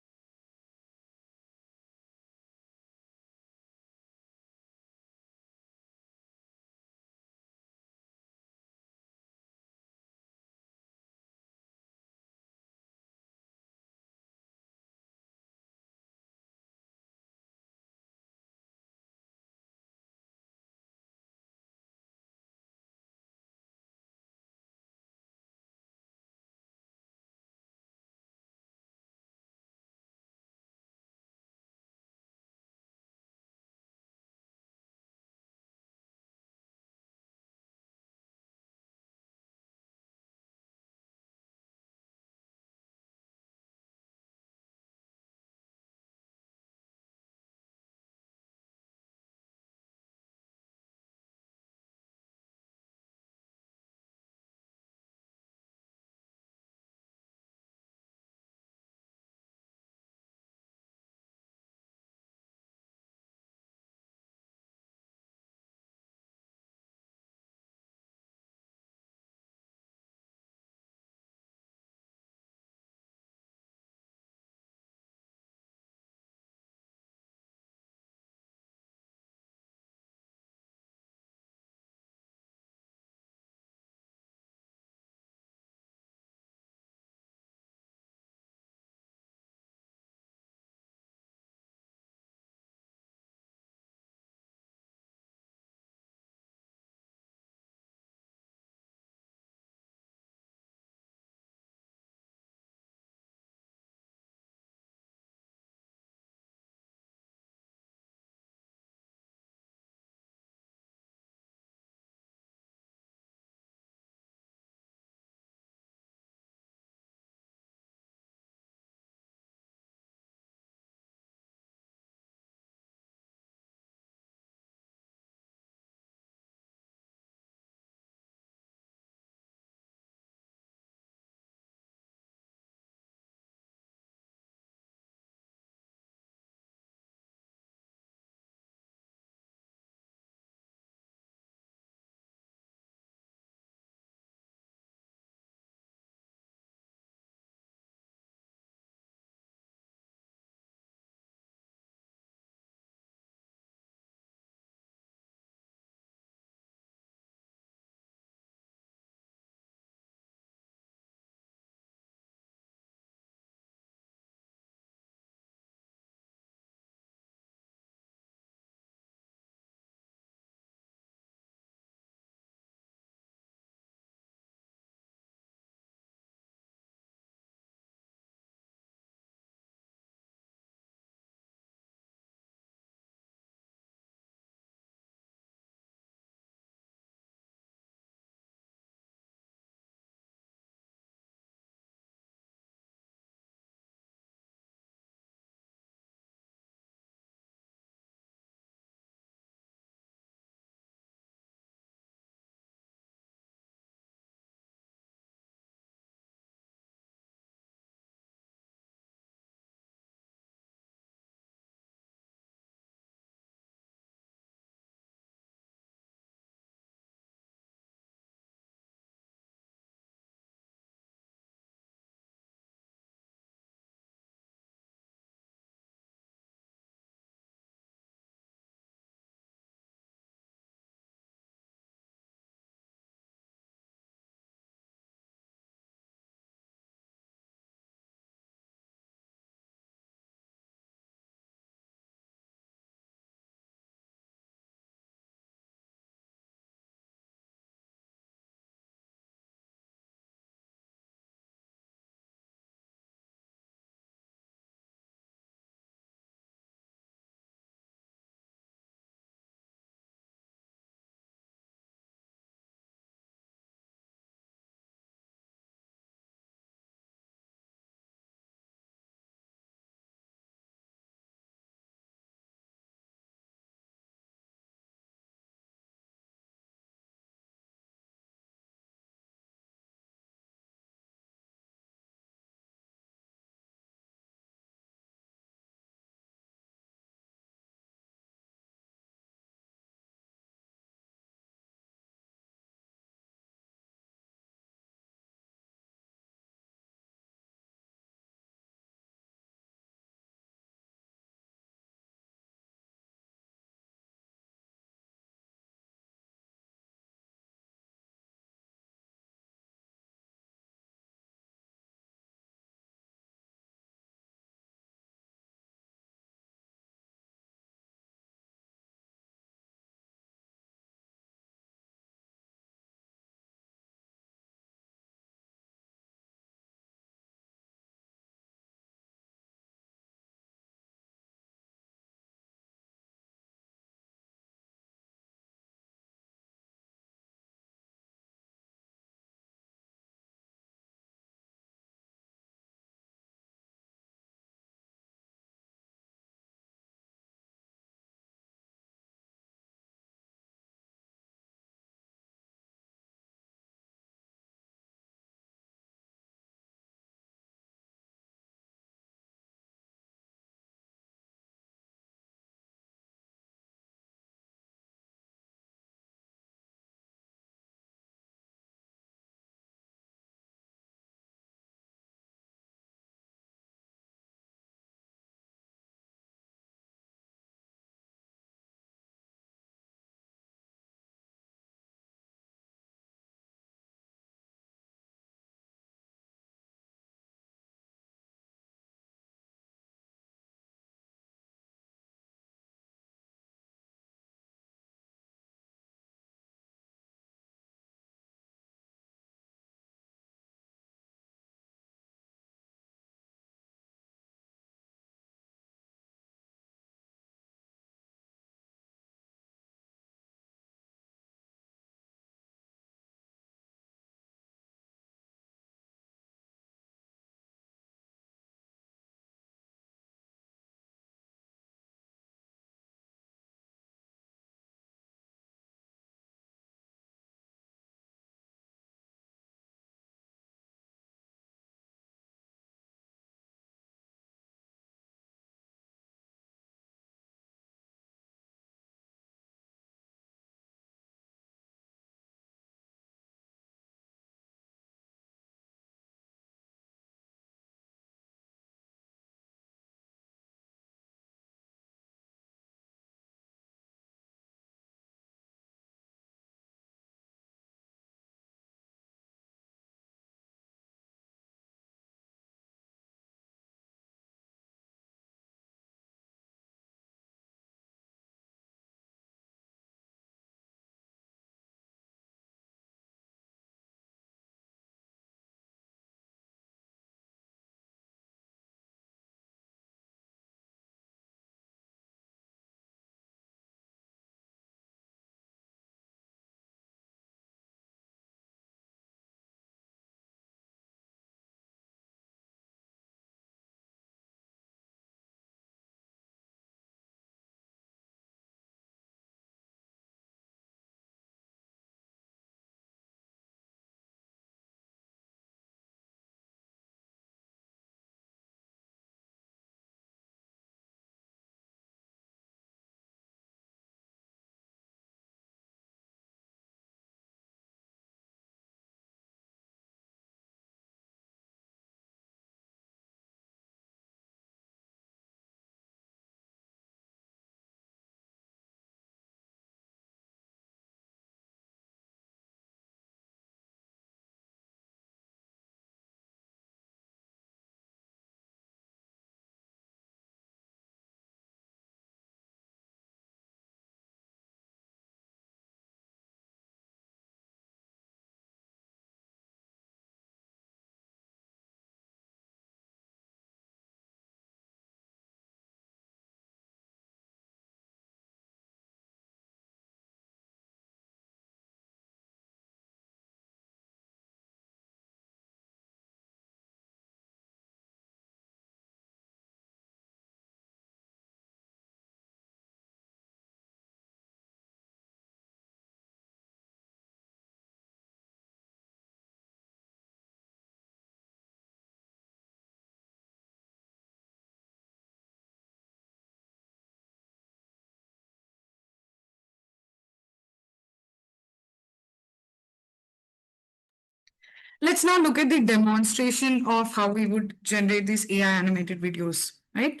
A: Let's now look at the demonstration of how we would generate these AI animated videos, right?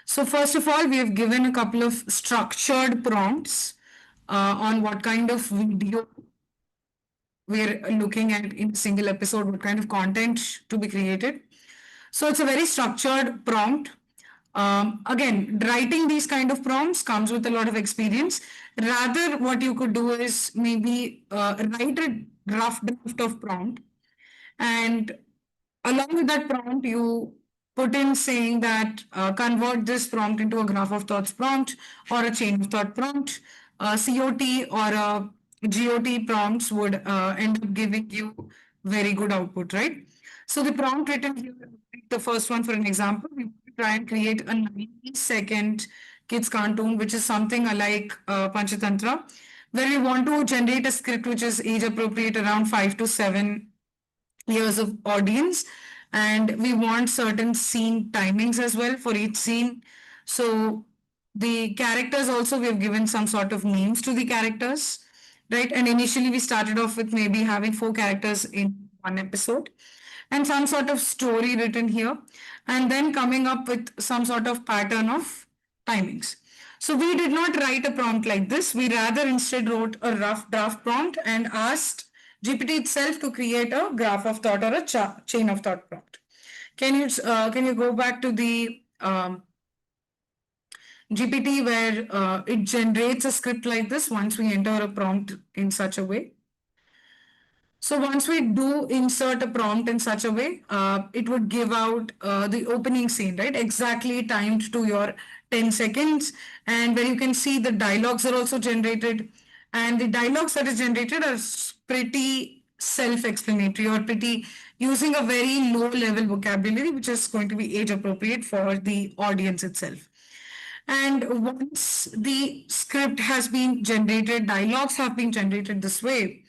A: So first of all, we have given a couple of structured prompts on what kind of video we're looking at in a single episode, what kind of content to be created. So it's a very structured prompt. Again, writing these kind of prompts comes with a lot of experience. Rather, what you could do is maybe write a rough draft of prompt, and along with that prompt, you put in saying that convert this prompt into a graph of thoughts prompt or a chain of thought prompt. COT or a GOT prompts would end up giving you very good output, right? So the prompt written here, the first one for an example, we try and create a 90-second kids cartoon, which is something like Panchatantra, where we want to generate a script which is age appropriate around 5 to 7 years of audience, and we want certain scene timings as well for each scene. So the characters also, we have given some sort of names to the characters, right? And initially we started off with maybe having 4 characters in one episode and some sort of story written here, and then coming up with some sort of pattern of timings. So we did not write a prompt like this. We rather instead wrote a rough draft prompt and asked GPT itself to create a graph of thought or a chain of thought prompt. Can you go back to the GPT where it generates a script like this once we enter a prompt in such a way? So once we do insert a prompt in such a way, it would give out the opening scene, right? Exactly timed to your 10 seconds, and where you can see the dialogues are also generated. And the dialogues that is generated are pretty self-explanatory or pretty using a very low level vocabulary, which is going to be age appropriate for the audience itself. And once the script has been generated, dialogues have been generated this way,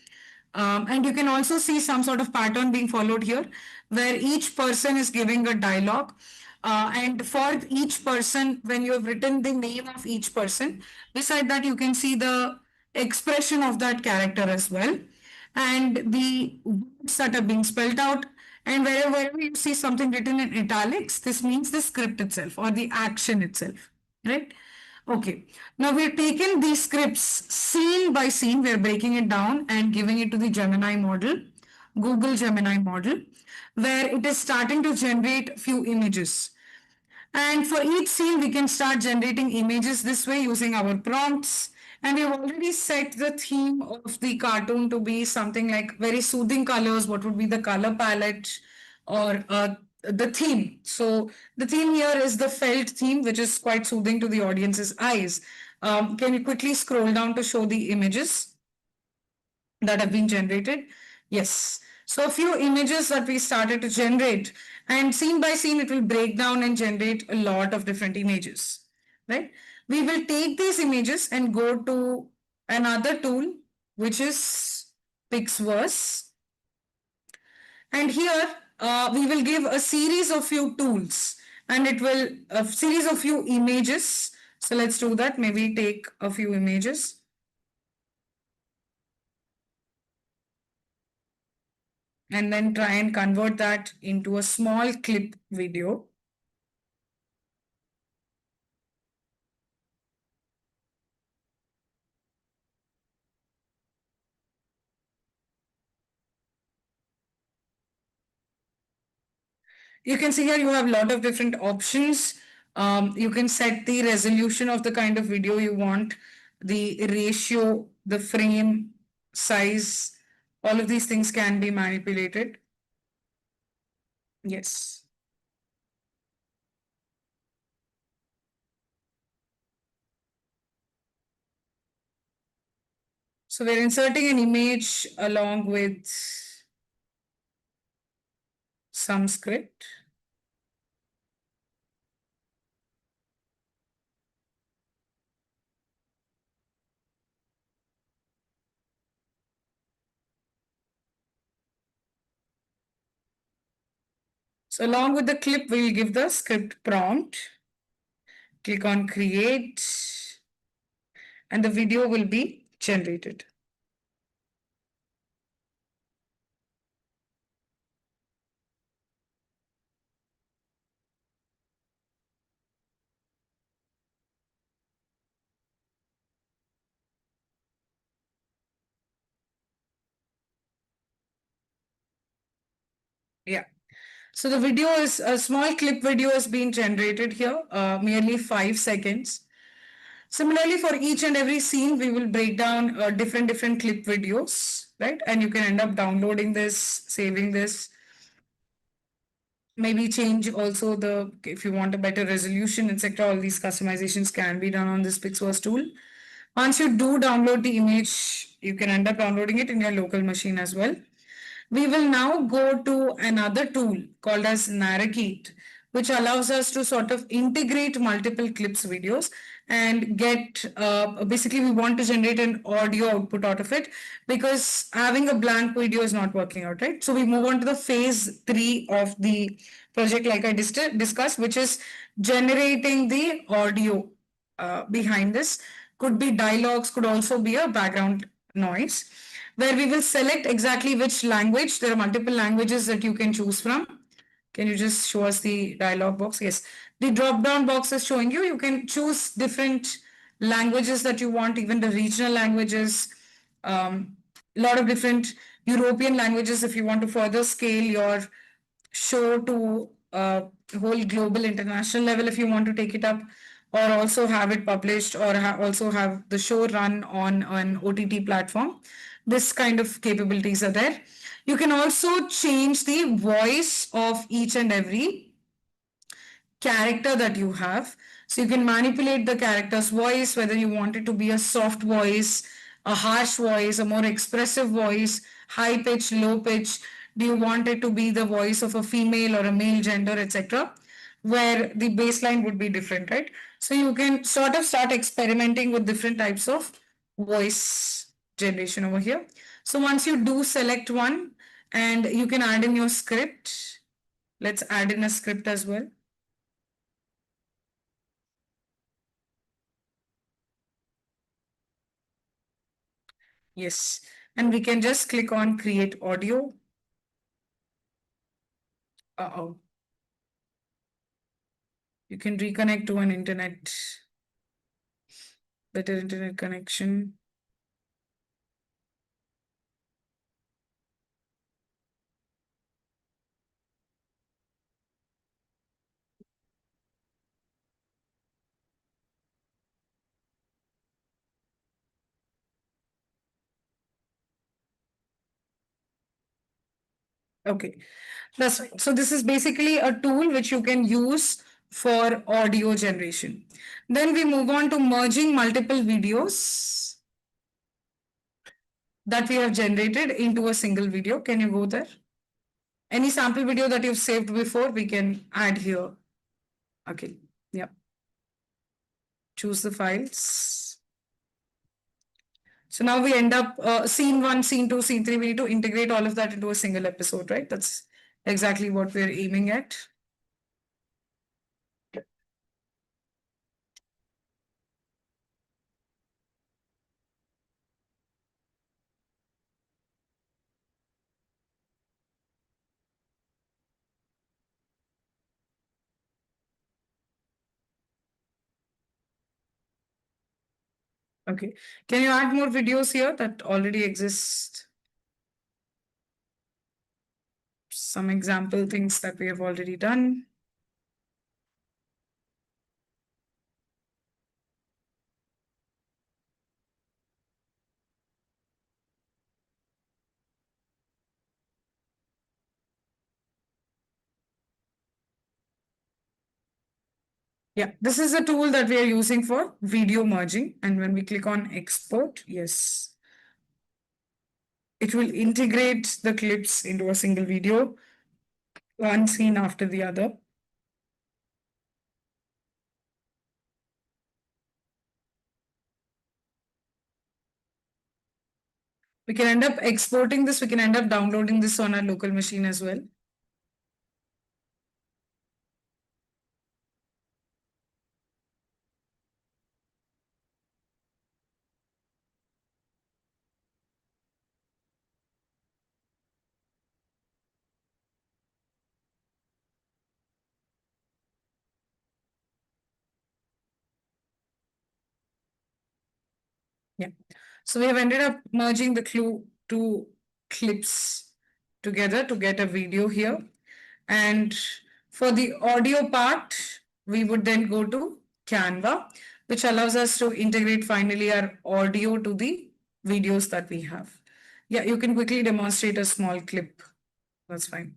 A: and you can also see some sort of pattern being followed here, where each person is giving a dialogue. And for each person, when you have written the name of each person, beside that, you can see the expression of that character as well, and the words that are being spelled out. And wherever you see something written in italics, this means the script itself or the action itself, right? Okay. Now we've taken these scripts scene by scene, we're breaking it down and giving it to the Gemini model, Google Gemini model, where it is starting to generate few images. And for each scene, we can start generating images this way using our prompts. And we've already set the theme of the cartoon to be something like very soothing colors. What would be the color palette or the theme? So the theme here is the felt theme, which is quite soothing to the audience's eyes. Can you quickly scroll down to show the images that have been generated? Yes. So a few images that we started to generate, and scene by scene, it will break down and generate a lot of different images, right? We will take these images and go to another tool, which is Pixverse. And here we will give a series of few tools, and it will a series of few images. So let's do that. Maybe take a few images. And then try and convert that into a small clip video. You can see here you have a lot of different options. You can set the resolution of the kind of video you want, the ratio, the frame size, all of these things can be manipulated. Yes. So we're inserting an image along with some script. So along with the clip, we'll give the script prompt. Click on create, and the video will be generated. So the video is a small clip video is being generated here, merely 5 seconds. Similarly, for each and every scene, we will break down different clip videos, right? And you can end up downloading this, saving this, maybe change also the, if you want a better resolution, etc. All these customizations can be done on this Pixverse tool. Once you do download the image, you can end up downloading it in your local machine as well. We will now go to another tool called as Narrate, which allows us to sort of integrate multiple clips videos and get basically we want to generate an audio output out of it, because having a blank video is not working out, right? So we move on to the phase 3 of the project, like I discussed, which is generating the audio behind this. Could be dialogues, could also be a background noise, where we will select exactly which language. There are multiple languages that you can choose from. Can you just show us the dialog box? Yes. The drop down box is showing you. You can choose different languages that you want, even the regional languages, a lot of different European languages if you want to further scale your show to a whole global international level if you want to take it up, or also have it published, or also have the show run on an OTT platform. This kind of capabilities are there. You can also change the voice of each and every character that you have. So you can manipulate the character's voice, whether you want it to be a soft voice, a harsh voice, a more expressive voice, high pitch, low pitch. Do you want it to be the voice of a female or a male gender, etc., where the baseline would be different, right? So you can sort of start experimenting with different types of voice generation over here. So once you do select one, and you can add in your script. Let's add in a script as well. Yes, and we can just click on create audio. Uh-oh. You can reconnect to an internet, better internet connection. Okay, that's right. So this is basically a tool which you can use for audio generation. Then we move on to merging multiple videos that we have generated into a single video. Can you go there? Any sample video that you've saved before, we can add here. Okay, yeah. Choose the files. So now we end up scene 1, scene 2, scene 3. We need to integrate all of that into a single episode, right? That's exactly what we're aiming at. Okay. Can you add more videos here that already exist? Some example things that we have already done. Yeah, this is a tool that we are using for video merging. And when we click on export, yes, it will integrate the clips into a single video, one scene after the other. We can end up exporting this. We can end up downloading this on our local machine as well. Yeah. So we have ended up merging the two clips together to get a video here. And for the audio part, we would then go to Canva, which allows us to integrate finally our audio to the videos that we have. Yeah, you can quickly demonstrate a small clip. That's fine.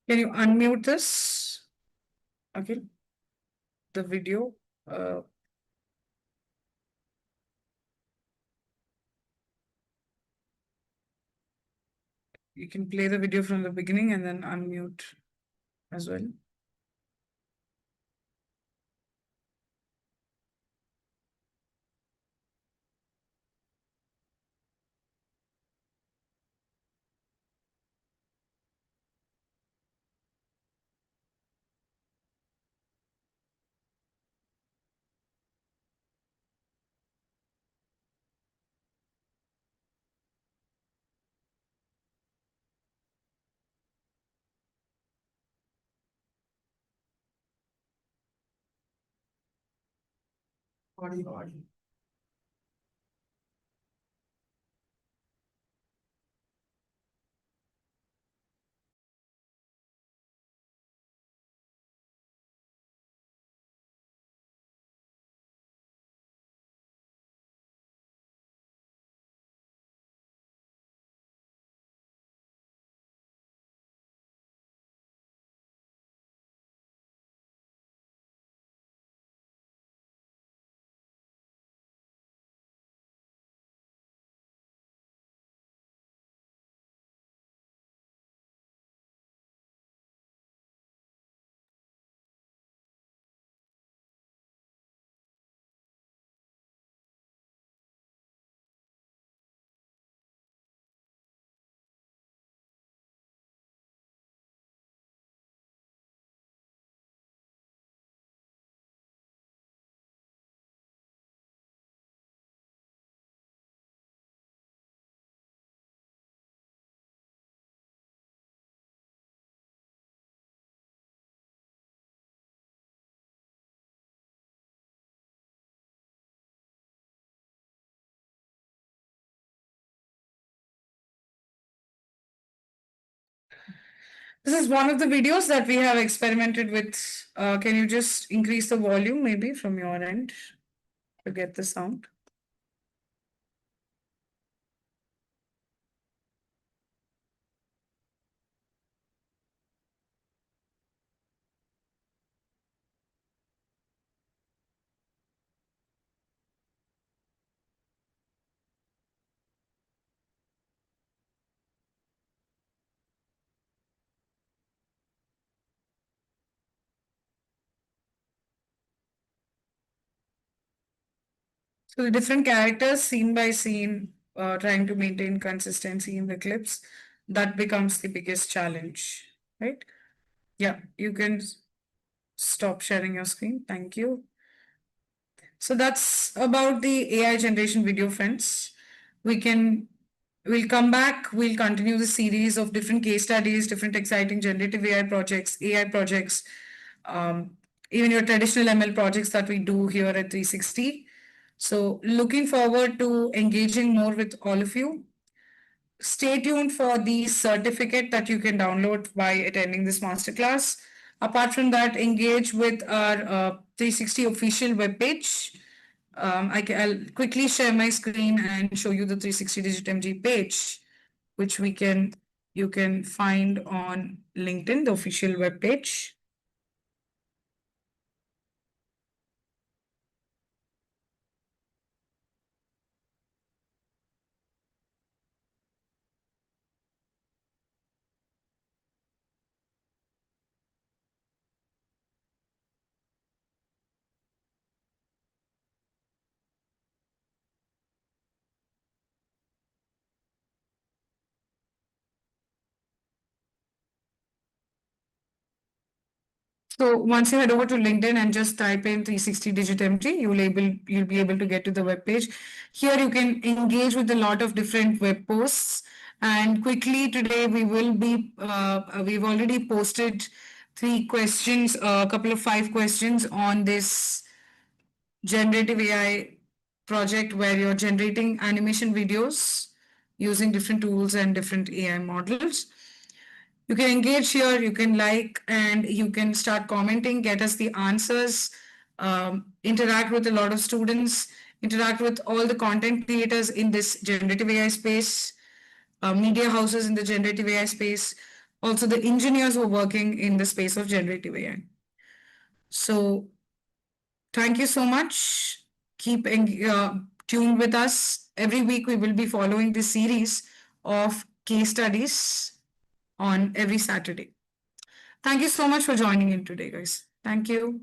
A: Can you unmute this? Okay, the video. Uh, you can play the video from the beginning and then unmute as well. Audio. This is one of the videos that we have experimented with. Can you just increase the volume maybe from your end to get the sound? So the different characters, scene by scene, trying to maintain consistency in the clips, that becomes the biggest challenge, right? Yeah, you can stop sharing your screen. Thank you. So that's about the AI generation video, friends. We'll come back. We'll continue the series of different case studies, different exciting generative AI projects, um, even your traditional ML projects that we do here at 360. So looking forward to engaging more with all of you. Stay tuned for the certificate that you can download by attending this masterclass. Apart from that, engage with our 360 official webpage. I'll quickly share my screen and show you the 360 DigiTMG page, which you can find on LinkedIn, the official webpage. So once you head over to LinkedIn and just type in 360 Digit MG, you'll be able to get to the web page. Here you can engage with a lot of different web posts. And quickly today we've already posted 3 questions, a couple of 5 questions on this generative AI project where you're generating animation videos using different tools and different AI models. You can engage here, you can like, and you can start commenting, get us the answers, interact with a lot of students, interact with all the content creators in this generative AI space, media houses in the generative AI space, also the engineers who are working in the space of generative AI. So thank you so much. Keep tuned with us. Every week we will be following this series of case studies on every Saturday. Thank you so much for joining in today, guys. Thank you.